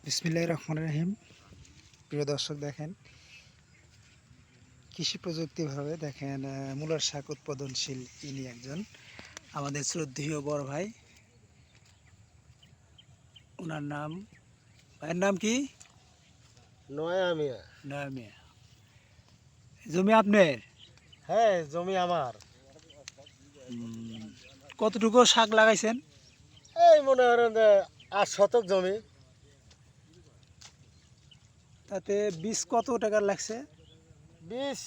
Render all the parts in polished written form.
বিসমিল্লাহির রহমানির রহিম। প্রিয় দর্শক, দেখেন কৃষি প্রযুক্তিভাবে দেখেন মূলার শাক উৎপাদনশীল ইনি একজন আমাদের শ্রদ্ধেয় বড় ভাই। ওনার নাম, ভাইয়ের নাম কি? নয়া মিয়া। নয়া মিয়া। জমি আপনার? হ্যাঁ, জমি আমার। কতটুকু শাক লাগাইছেন? এই মনে করেন যে 8 শতক জমি। তাতে বীজ কত টাকার লাগছে? বীজ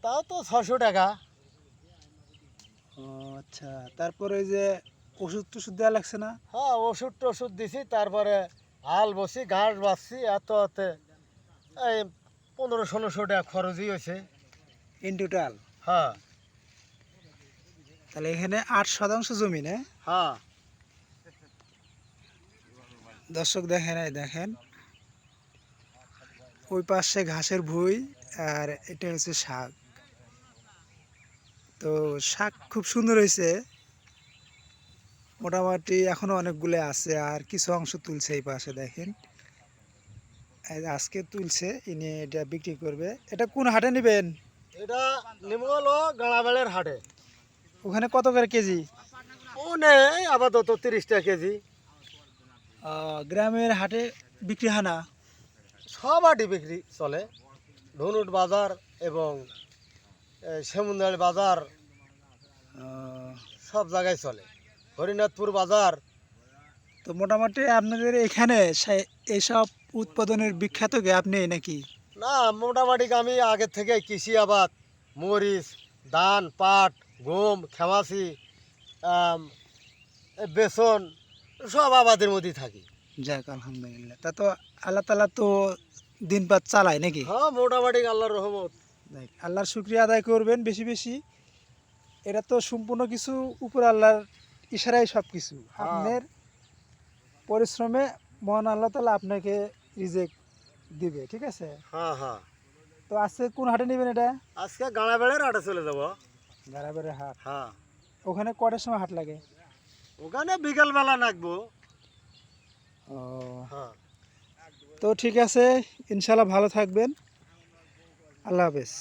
তাও তো 600 টাকা। ও আচ্ছা, তারপরে ওই যে ওষুধ টষুধ দেওয়া লাগছে না? হ্যাঁ, ওষুধ টষুধ দিছি, তারপরে হাল বসি, ঘাস বাঁচছি, এতে এই 1500-1600 টাকা খরচই হয়েছে। In total? হ্যাঁ তাহলে এখানে 8% জমি না? হ্যাঁ। দর্শক দেখেন, এই দেখেন ওই পাশে ঘাসের ভুঁই আর এটা হচ্ছে শাক। তো শাক খুব সুন্দর হয়েছে, মোটামুটি এখনো অনেকগুলো আছে, আর কিছু অংশ তুলছে এই পাশে দেখেন। আজকে তুলছে, ইনি এটা বিক্রি করবে। এটা কোন হাটে নেবেন? এটা নেমো হলো গাঁড়াবেড়ের হাটে। ওখানে কত করে কেজি? ও নেই আপাতত 30 টাকা কেজি। গ্রামের হাটে বিক্রি হয় না? সব হাটই বিক্রি চলে। ধনুট বাজার এবং সেমুন্দারি বাজার আহ, সব জায়গায় চলে। হরিনাথপুর বাজার। তো মোটামুটি আপনাদের এখানে এইসব উৎপাদনের বিখ্যাত কে আপনি নাকি? না, মোটামুটি আমি আগে থেকে কৃষি আবাদ, মরিচ, ধান, পাট, গম, খেমাসি, বেসন সব আবাদের মধ্যেই থাকি। যাক আলহামদুলিল্লাহ। তা তো আল্লাহ তালা তো দিন পাত চালায় নাকি? হ্যাঁ, মোটামুটি আল্লাহর রহমত। দেখ, আল্লাহর শুক্রিয়া আদায় করবেন বেশি বেশি। এটা তো সম্পূর্ণ কিছু উপর আল্লাহর ইশারাই সব কিছু। হ্যাঁ। আপনার পরিশ্রমে মহান আল্লাহ তালা আপনাকে রিজেক্ট দিবে, ঠিক আছে? হ্যাঁ হ্যাঁ। তো আজকে কোন হাটে নেবেন এটা? আজকে গাঁড়াবেড়ের হাটে চলে যাব। গাড়াবেড়ের হাট। হ্যাঁ, ওখানে কটার সময় হাট লাগে? ওখানে বিকালবেলা নাকবো। ও, হ্যাঁ। তো ঠিক আছে, ইনশাল্লাহ ভালো থাকবেন। আল্লাহ হাফেজ।